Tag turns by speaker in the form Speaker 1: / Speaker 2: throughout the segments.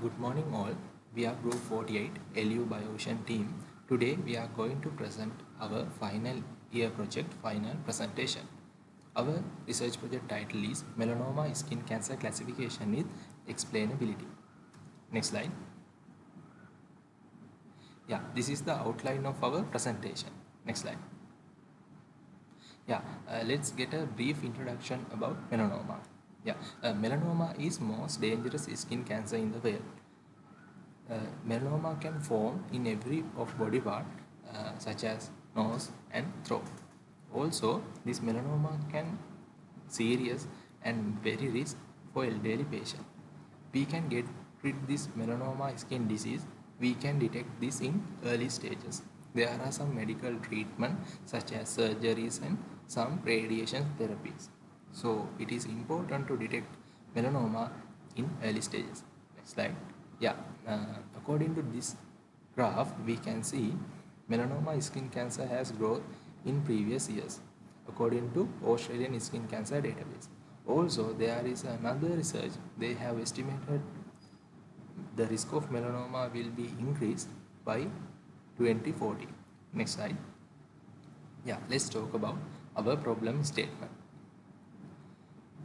Speaker 1: Good morning all. We are Group 48 LU Biocean team. Today we are going to present our final year project final presentation. Our research project title is Melanoma Skin Cancer Classification with Explainability. Next slide. Yeah, this is the outline of our presentation. Next slide. Let's get a brief introduction about melanoma. Melanoma is most dangerous skin cancer in the world. Melanoma can form in every of body part such as nose and throat. Also, this melanoma can serious and very risk for elderly patient. We can get rid this melanoma skin disease. We can detect this in early stages. There are some medical treatment such as surgeries and some radiation therapies. So it is important to detect melanoma in early stages. Next slide. Yeah, According to this graph, we can see melanoma skin cancer has growth in previous years, according to Australian Skin Cancer Database. Also, there is another research. They have estimated the risk of melanoma will be increased by 2040. Next slide. Let's talk about our problem statement.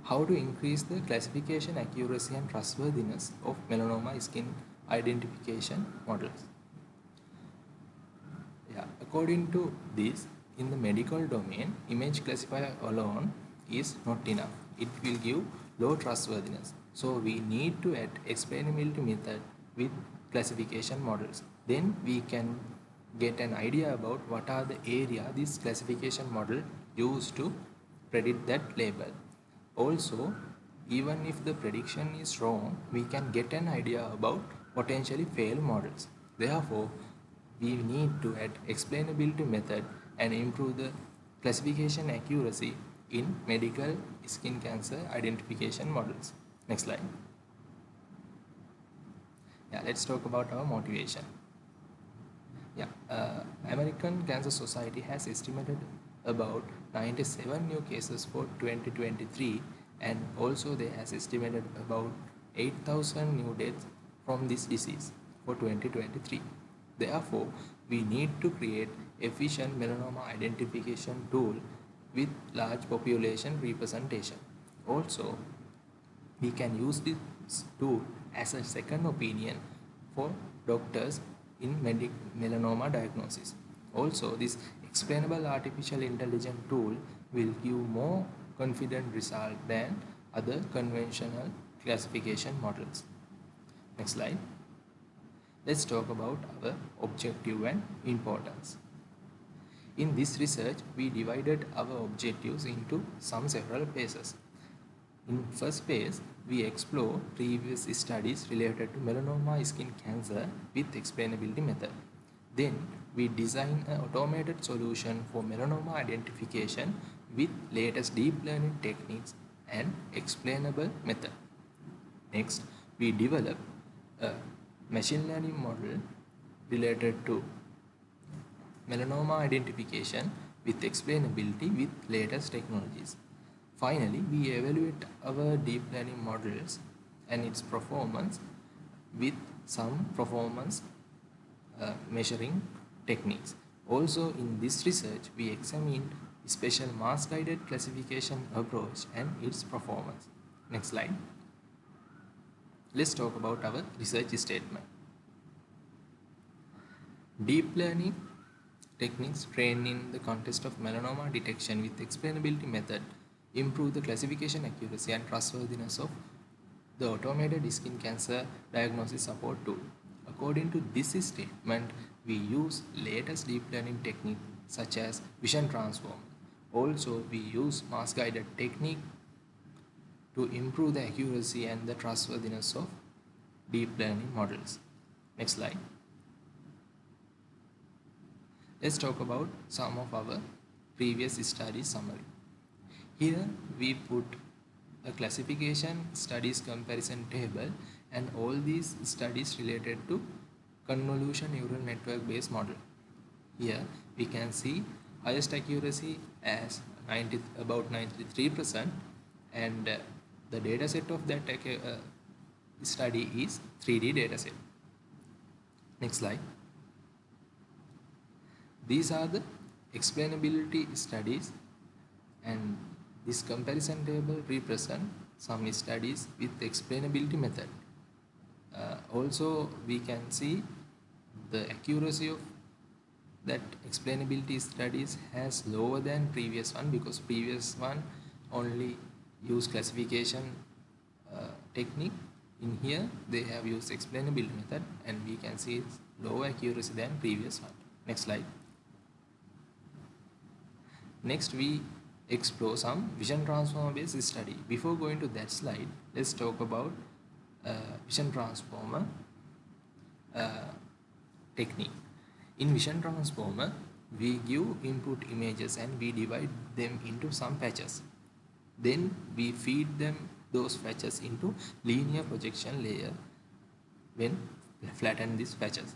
Speaker 1: How to increase the classification accuracy and trustworthiness of melanoma skin identification models. According to this, in the medical domain, image classifier alone is not enough. It will give low trustworthiness. So we need to add explainability method with classification models. Then we can get an idea about what are the area this classification model used to predict that label. Also, even if the prediction is wrong, we can get an idea about potentially failed models. Therefore, we need to add explainability method and improve the classification accuracy in medical skin cancer identification models. Next slide. Let's talk about our motivation. American Cancer Society has estimated about 97 new cases for 2023, and also they has estimated about 8,000 new deaths from this disease for 2023. Therefore, we need to create efficient melanoma identification tool with large population representation. Also, we can use this tool as a second opinion for doctors in melanoma diagnosis. Also, this explainable artificial intelligence tool will give more confident result than other conventional classification models. Next slide. Let's talk about our objective and importance. In this research, we divided our objectives into some several phases. In first phase, we explore previous studies related to melanoma skin cancer with explainability method. Then we design an automated solution for melanoma identification with latest deep learning techniques and explainable method. Next, we develop a machine learning model related to melanoma identification with explainability with latest technologies. Finally, we evaluate our deep learning models and its performance with some performance measuring techniques. Also, in this research, we examined special mask-guided classification approach and its performance. Next slide. Let's talk about our research statement. Deep learning techniques trained in the context of melanoma detection with explainability method improve the classification accuracy and trustworthiness of the automated skin cancer diagnosis support tool. According to this statement, we use latest deep learning technique such as vision transform. Also, we use mask-guided technique to improve the accuracy and the trustworthiness of deep learning models. Next slide. Let's talk about some of our previous study summary. Here we put a classification studies comparison table and all these studies related to convolution neural network based model. Here we can see highest accuracy as about 93%, and the data set of that study is 3D dataset. Next slide. These are the explainability studies, and this comparison table represents some studies with explainability method. Also we can see the accuracy of that explainability studies has lower than previous one, because previous one only use classification technique. In here they have used explainability method, and we can see it's lower accuracy than previous one. Next slide. Next we explore some vision transformer based study. Before going to that slide, let's talk about vision transformer technique. In vision transformer, we give input images and we divide them into some patches. Then we feed them those patches into linear projection layer when flatten these patches.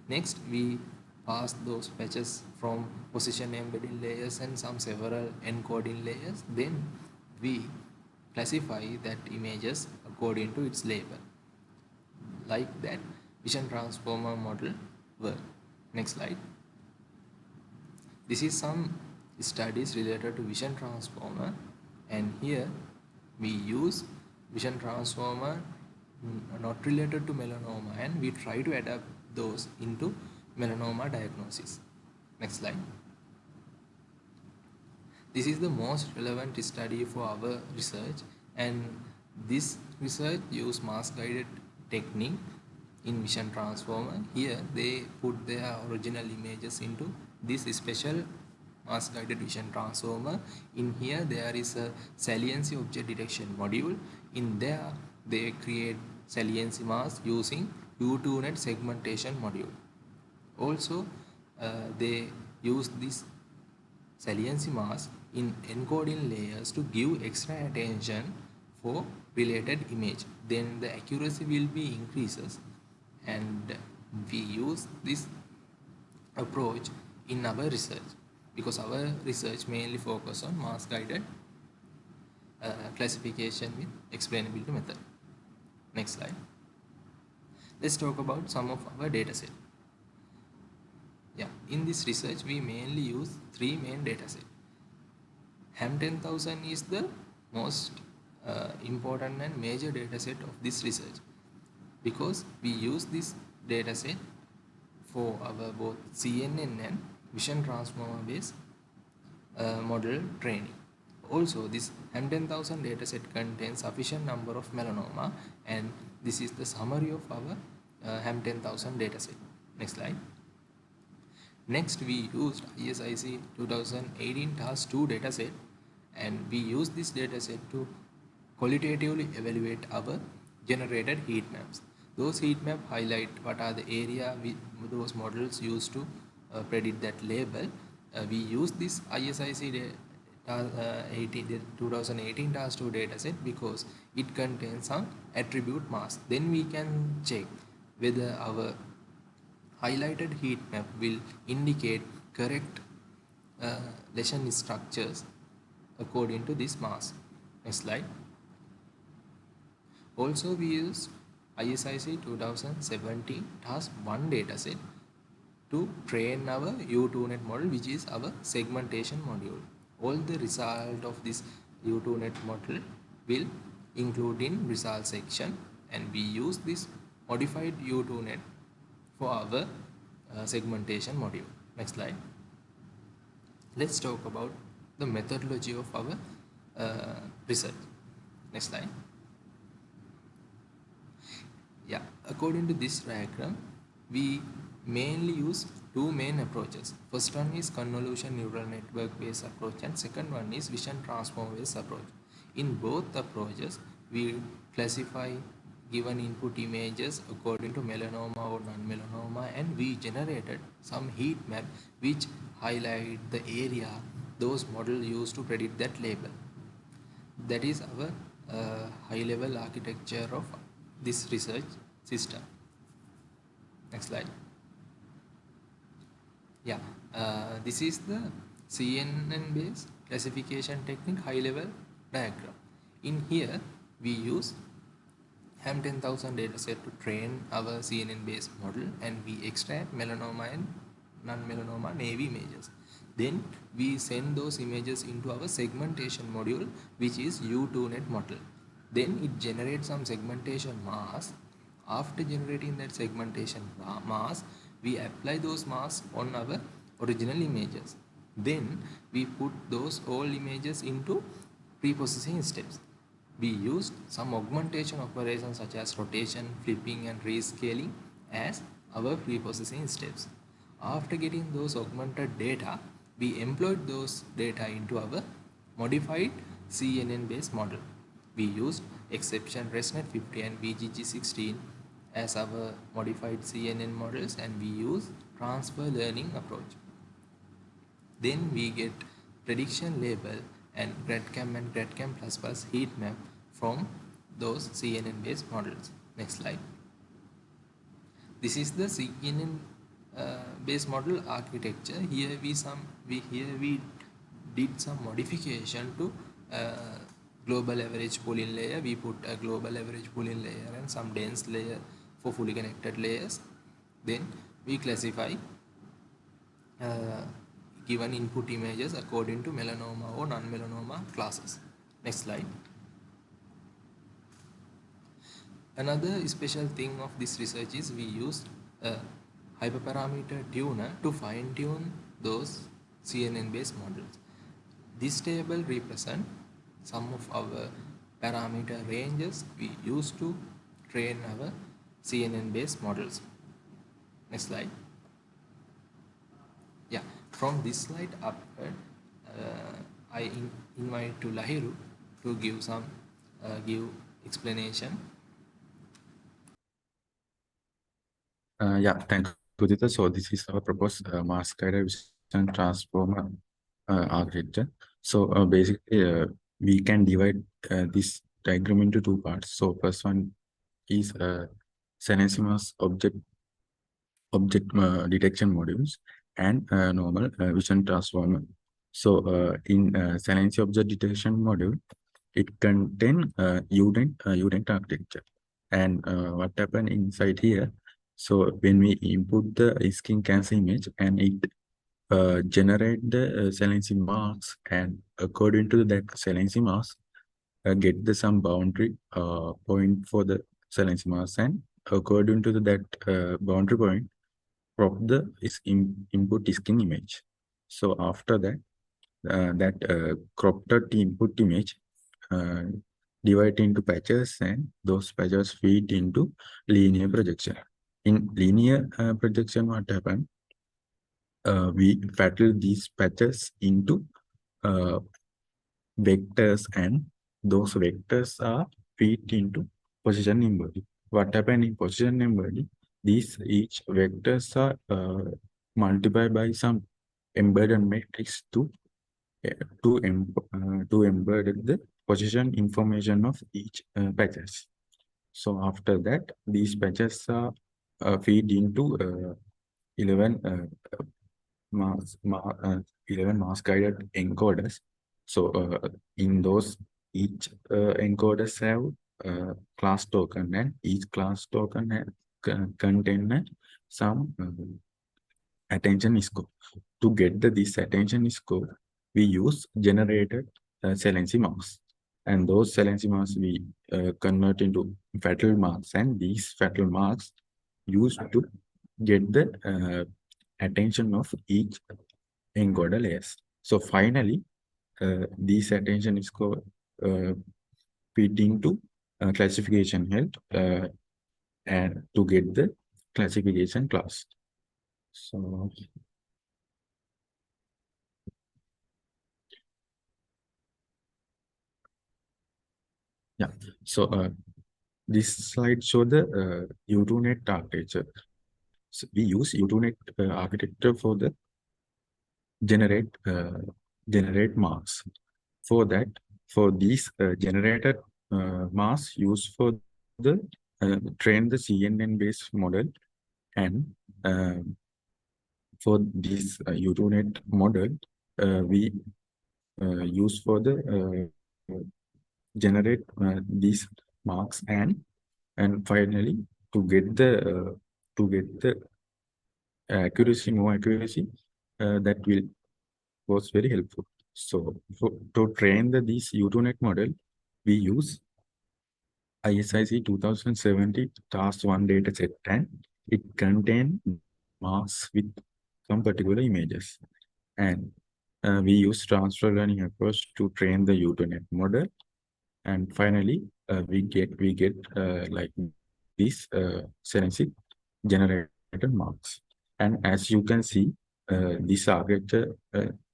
Speaker 1: Next we pass those patches from position embedding layers and some several encoding layers. Then we classify that images according to its label. Like that vision transformer model work. Next slide. This is some studies related to vision transformer, and here we use vision transformer not related to melanoma, and we try to adapt those into melanoma diagnosis. Next slide. This is the most relevant study for our research, and this research use mask guided technique in vision transformer. Here they put their original images into this special mask guided vision transformer. In here there is a saliency object detection module. In there they create saliency mask using U2net segmentation module. Also they use this saliency mask in encoding layers to give extra attention for related image. Then the accuracy will be increases, and we use this approach in our research, because our research mainly focus on mask guided classification with explainability method. Next slide. Let's talk about some of our data set. In this research we mainly use three main data set. HAM 10,000 is the most important and major data set of this research, because we use this data set for our both CNN and vision transformer based model training. Also this HAM 10,000 dataset contains sufficient number of melanoma, and this is the summary of our HAM 10,000 dataset. Next slide. Next we used ISIC 2018 task 2 dataset, and we use this dataset to qualitatively evaluate our generated heat maps. Those heat map highlight what are the area those models used to predict that label. We use this ISIC 2018 task 2 dataset because it contains some attribute mask. Then we can check whether our highlighted heat map will indicate correct lesion structures according to this mask. Next slide. Also we use ISIC 2017 task 1 dataset to train our U2net model, which is our segmentation module. All the result of this U2net model will include in result section, and we use this modified U2net for our segmentation module. Next slide. Let's talk about the methodology of our research. Next slide. According to this diagram, we mainly use two main approaches. First one is convolution neural network based approach, and second one is vision transform based approach. In both approaches, we classify given input images according to melanoma or non-melanoma, and we generated some heat map which highlight the area those models use to predict that label. That is our high level architecture of this research system. Next slide. This is the CNN based classification technique high level diagram. In here we use M10,000 dataset to train our CNN-based model, and we extract melanoma and non-melanoma navy images. Then we send those images into our segmentation module, which is U2net model. Then it generates some segmentation mask. After generating that segmentation mask, we apply those masks on our original images. Then we put those all images into pre-processing steps. We used some augmentation operations such as rotation, flipping and rescaling as our pre-processing steps. After getting those augmented data, we employed those data into our modified CNN based model. We used exception ResNet 50 and VGG 16 as our modified CNN models, and we use transfer learning approach. Then we get prediction label and GradCam and GradCam plus heat map from those CNN based models. Next slide. This is the CNN based model architecture. Here we did some modification to global average pooling layer. We put a global average pooling layer and some dense layer for fully connected layers. Then we classify given input images according to melanoma or non-melanoma classes. Next slide. Another special thing of this research is we use a hyperparameter tuner to fine-tune those CNN based models. This table represents some of our parameter ranges we use to train our CNN based models. Next slide. Yeah, from this slide upward, I invite to Lahiru to give some explanation.
Speaker 2: Yeah, thank you, Udita. So this is our proposed mask guided vision transformer architecture. So basically, we can divide this diagram into two parts. So first one is Senescima's object detection modules and normal vision transformer. So in Senesci object detection module, it contains UDENT architecture. And what happened inside here? So when we input the skin cancer image and it generate the Senesci marks, and according to that Senesci marks, get the some boundary point for the Senesci marks, and according to that boundary point, crop the input skin image. So after that, cropped input image divide into patches, and those patches feed into linear projection. In linear projection, what happened? We battle these patches into vectors, and those vectors are feed into position embody. What happened in position embody? These each vectors are multiplied by some embedded matrix to embed the position information of each patches. So after that, these patches are feed into 11 mask guided encoders. So in those, each encoders have class token, and each class token contain some attention score. To get this attention score, we use generated Selency marks, and those Selency marks we convert into fatal marks, and these fatal marks used to get the attention of each encoder layers. So finally, these attention score feed into classification health and to get the classification class. So yeah, so this slide show the U2net architecture. So we use U2net architecture for the generate marks. For that, for these generated marks used for the train the CNN based model, and for this U2net model, we use for the generate these marks, and And finally, to get the accuracy, more accuracy, that will was very helpful. So to train this U2net model, we use ISIC 2070 task 1 data set, and it contains marks with some particular images. And we use transfer learning approach to train the U2net model. And finally, we get like this forensic generated marks. And as you can see, this architecture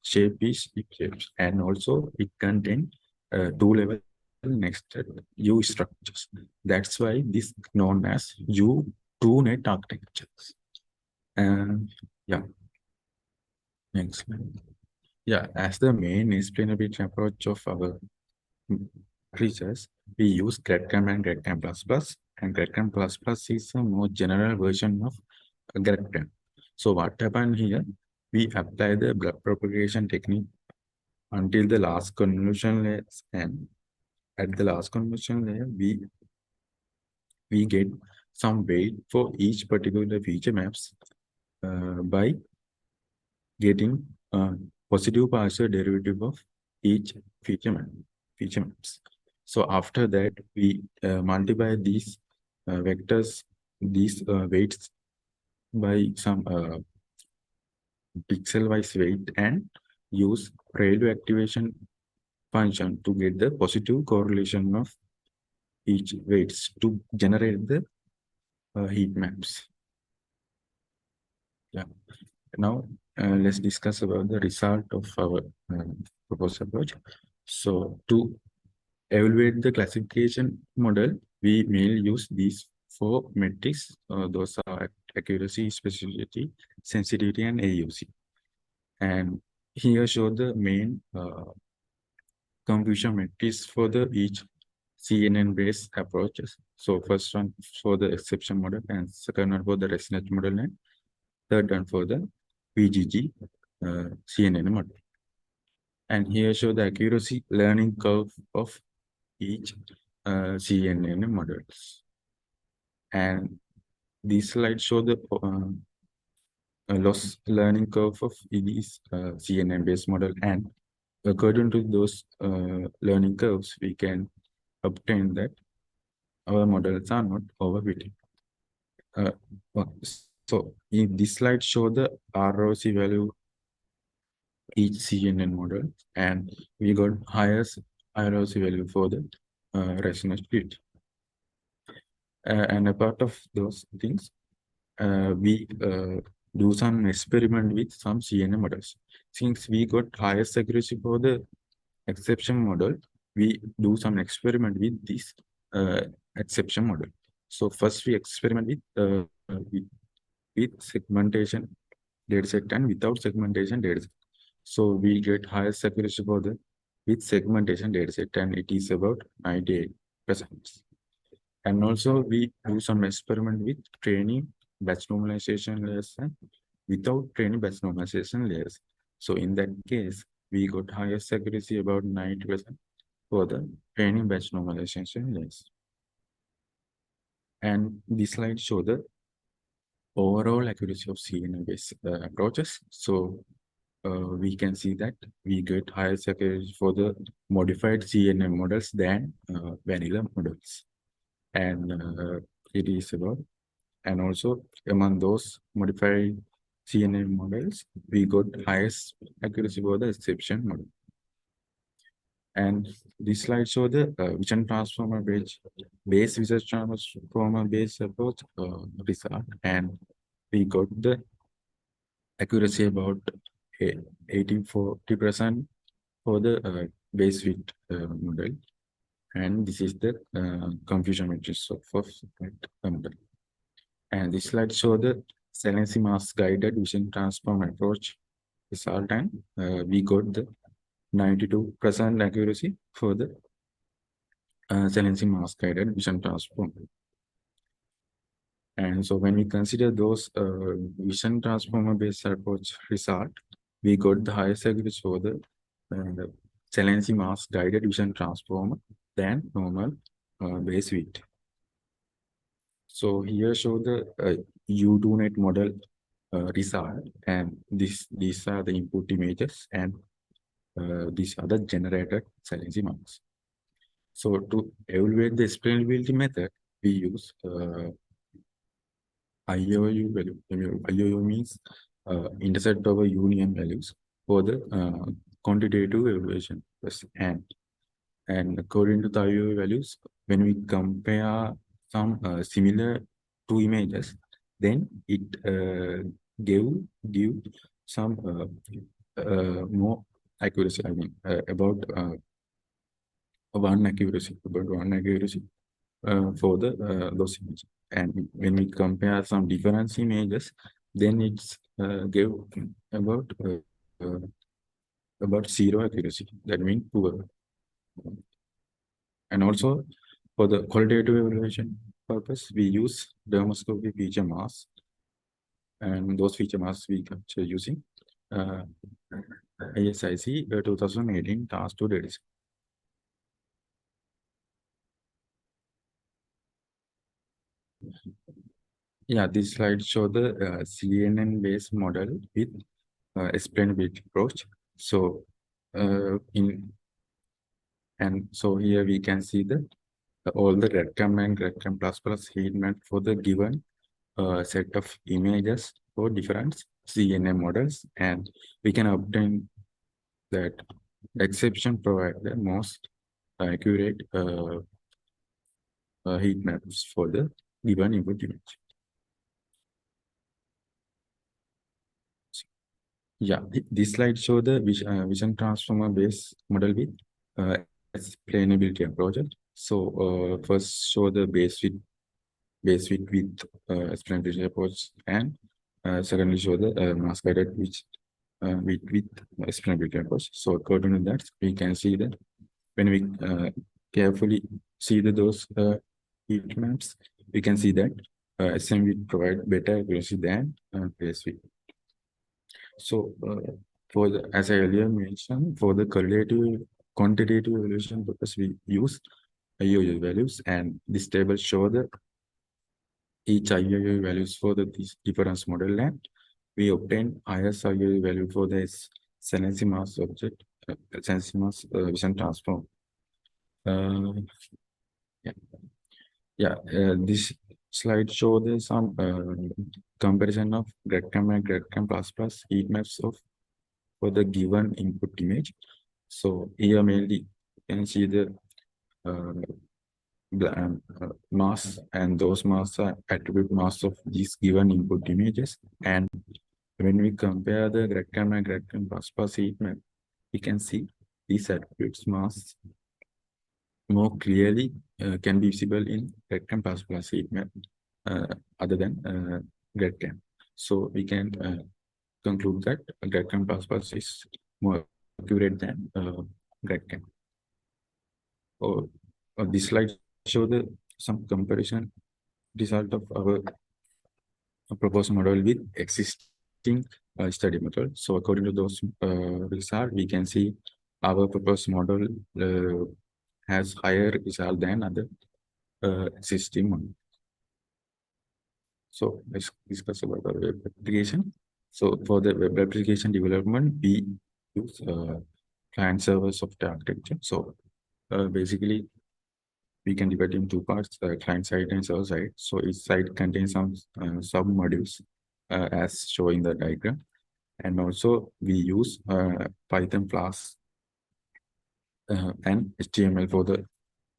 Speaker 2: shape is shapes, and also it contains two-level nested U structures. That's why this known as U2net architectures. And yeah, next slide. Yeah, as the main explainability approach of our creatures, we use GradCam and GradCam++, and GradCam++ is a more general version of GradCam. So what happened here? We apply the blood propagation technique until the last convolution layers, and at the last convolution layer, we get some weight for each particular feature maps by getting positive partial derivative of each feature maps. So after that, we multiply these vectors, these weights by some pixel-wise weight, and use ReLU activation function to get the positive correlation of each weights to generate the heat maps. Yeah. Now let's discuss about the result of our proposed approach. So to evaluate the classification model, we may use these four metrics. Those are accuracy, specificity, sensitivity, and AUC. And here show the main confusion metrics for the each CNN-based approaches. So first one for the exception model, and second one for the resonance model, and third one for the VGG CNN model. And here show the accuracy learning curve of each CNN models. And these slides show the loss learning curve of these CNN-based model, and according to those learning curves, we can obtain that our models are not overfitting. So in this slide show the ROC value each CNN model, and we got highest ROC value for the resonance split. And a part of those things, we do some experiment with some CNN models. Since we got highest accuracy for the exception model, we do some experiment with this exception model. So first we experiment with segmentation dataset and without segmentation dataset. So we get highest accuracy for the with segmentation dataset, and it is about 98%. And also we do some experiment with training batch normalization layers and without training batch normalization layers. So in that case, we got highest accuracy about 90% for the training batch normalization layers. And this slide show the overall accuracy of CNN-based approaches. So we can see that we get higher accuracy for the modified CNN models than vanilla models. And it is about, and also among those modified CNN models, we got highest accuracy for the exception model. And this slide show the vision transformer base vision transformer based approach result, and we got the accuracy about 80-40% for the base fit model, and this is the confusion matrix of that model. And this slide show the Selency mask guided vision transform approach result, and we got the 92% accuracy for the Selency mask guided vision transform. And so when we consider those vision transformer based approach result, we got the highest accuracy for the Selency mask guided vision transformer than normal base fit. So here show the U2net model result, and these are the input images, and these are the generated silencing marks. So to evaluate the explainability method, we use IOU value. IOU means intercept over union values for the quantitative evaluation. Yes, and according to the IOU values, when we compare some similar two images, then it give some more accuracy. I mean, about one accuracy for the those images. And when we compare some different images, then it's give about uh, about zero accuracy. That means poor. And also for the qualitative evaluation purpose, we use dermoscopy feature mask, and those feature masks we capture using uh, ASIC 2018 task 2 days. Yeah, this slide show the CNN-based model with explainability approach. So so here we can see the all the redcam and redcam plus heat map for the given set of images for different CNN models, and we can obtain that exception provide the most accurate heat maps for the given input image. Yeah, this slide show the vision transformer based model with explainability approach. So first show the base fit with explanatory approach, and secondly show the mask guided which with explanatory approach. So according to that, we can see that when we carefully see those heat maps, we can see that SMV provide better accuracy than base fit. So for the, as I earlier mentioned, for the quantitative evaluation purpose, we use IOU values, and this table show the each IOU values for these difference model, and we obtain highest IOU value for this Sensi mass object, Sensi mass vision transform. Yeah, this slide show the some comparison of GradCam and GradCam plus heat maps of for the given input image. So here mainly you can see the uh, mass, and those mass are attribute mass of these given input images. And when we compare the GradCam and GradCam plus heat map, we can see these attributes mass more clearly can be visible in GradCam plus heat map other than GradCam. So we can conclude that GradCam plus is more accurate than GradCam. Or this slide show the some comparison result of our proposed model with existing study method. So according to those result, we can see our proposed model has higher result than other existing one. So let's discuss about the web application. So for the web application development, we use client server software architecture. So basically, we can divide in two parts: client side and server side. So each side contains some sub modules as shown in the diagram, and also we use Python Flask and HTML for the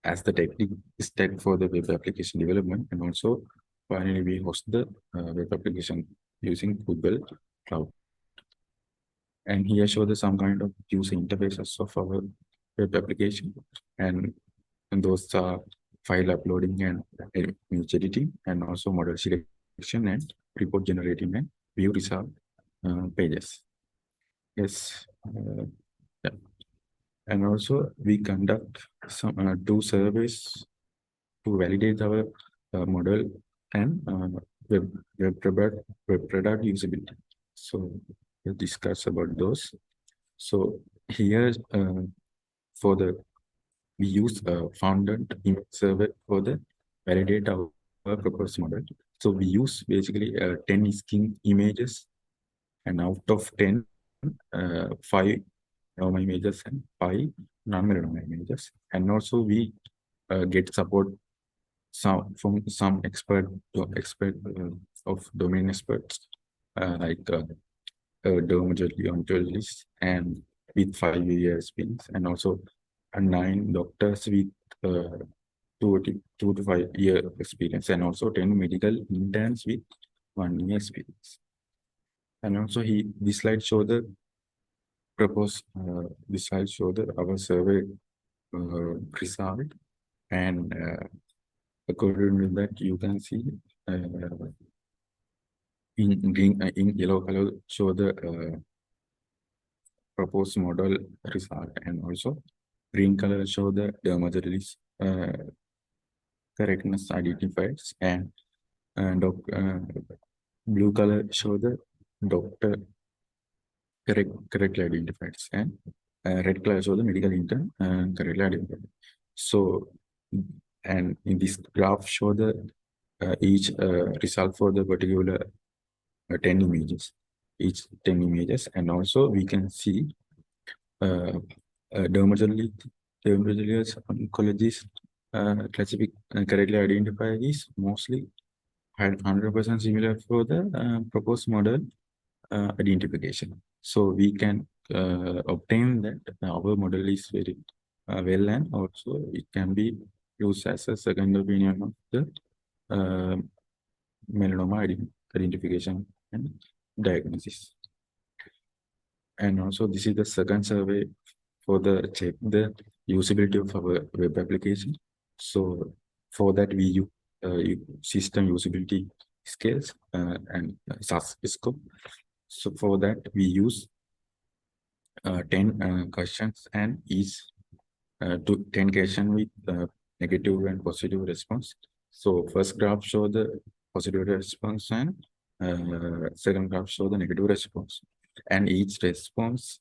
Speaker 2: as the technique stack for the web application development, and also finally we host the web application using Google Cloud. And here show the some kind of user interfaces of our web application, and those are file uploading and image editing, and also model selection and report generating and view result pages. Yes. Yeah. And also we conduct some two surveys to validate our model and web product usability. So we'll discuss about those. So here for the we use founded image survey for the validate our proposed model. So we use basically 10 skin images, and out of 10, 5 melanoma images and 5 non-melanoma images. And also we get support from some expert of domain experts like dermatologists and with 5 years experience, and also 9 doctors with uh, 2 to 5 year experience, and also 10 medical interns with 1 year experience. And also this slide show the this slide show the our survey result, and according to that you can see uh, in green in yellow color show the proposed model result, and also green color show the dermatologist correctness identifiers, and blue color show the doctor correctly identified, and red color show the medical intern correctly identified. So, and in this graph show the each result for the particular 10 images, each 10 images, and also we can see uh, dermatologist, oncologist classific correctly identified is mostly 100% similar for the proposed model identification. So we can obtain that our model is very well, and also it can be used as a second opinion of the uh, melanoma identification and diagnosis. And also this is the second survey for the check the usability of our web application. So for that we use system usability scales and SAS scope. So for that we use 10 questions, and each to 10 questions with negative and positive response. So first graph show the positive response, and second graph show the negative response. And each response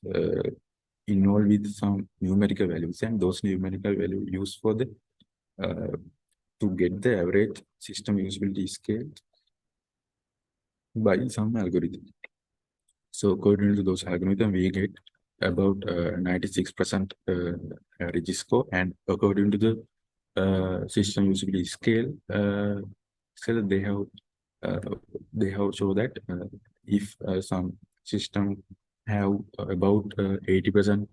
Speaker 2: involved with some numerical values, and those numerical values used for the to get the average system usability scale by some algorithm. So according to those algorithms, we get about 96% average score, and according to the system usability scale, they have shown that if some system have about 80%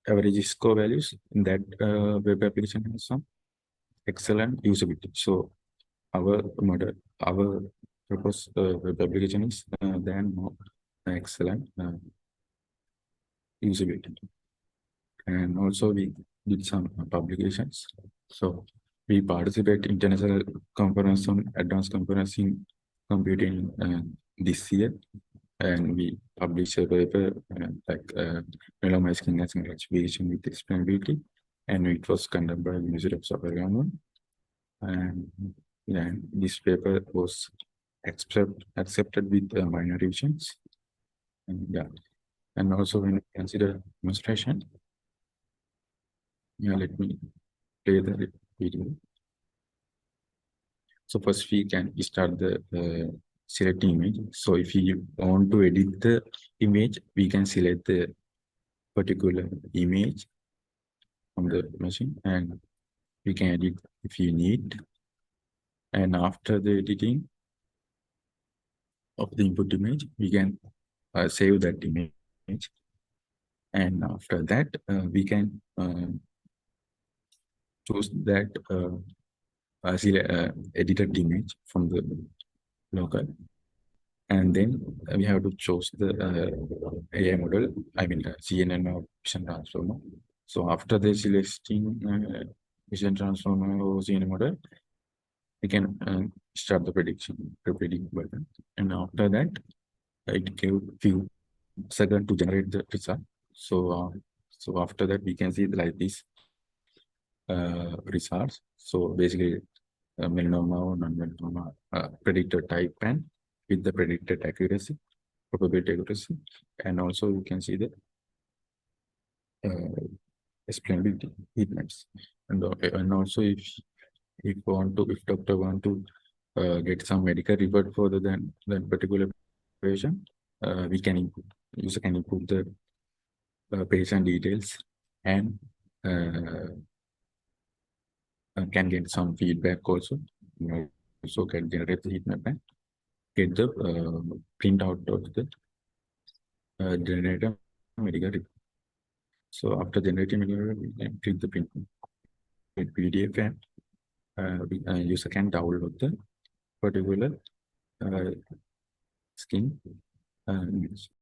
Speaker 2: average score values, that web application has some excellent usability. So our model, our proposed web application is then more excellent usability. And also we did some publications. So we participate in international conference on advanced components in computing this year, and we published a paper like melanoma skin cancer classification with explainability, and it was conducted by University of South Carolina. And yeah, this paper was accepted with minor revisions. And yeah, and also when we consider demonstration, yeah, let me play the video. So first we can start the select image. So if you want to edit the image, we can select the particular image from the machine, and we can edit if you need. And after the editing of the input image, we can save that image. And after that, we can choose that edited image from the local, and then we have to choose the AI model, I mean CNN or vision transformer. So after the selecting vision transformer or CNN model, we can start the predict button, and after that it gives few seconds to generate the result. So after that we can see like this results. So basically melanoma or non-melanoma predicted type and with the predicted accuracy, probability accuracy, and also you can see the explainability heat maps, and also if if doctor want to get some medical report for that particular patient, we can input, user can input the patient details and uh, can get some feedback also. You also can generate the heat map and get the printout of the generator medical report. So after generating medical report, we can click the print PDF and user can download the particular skin image.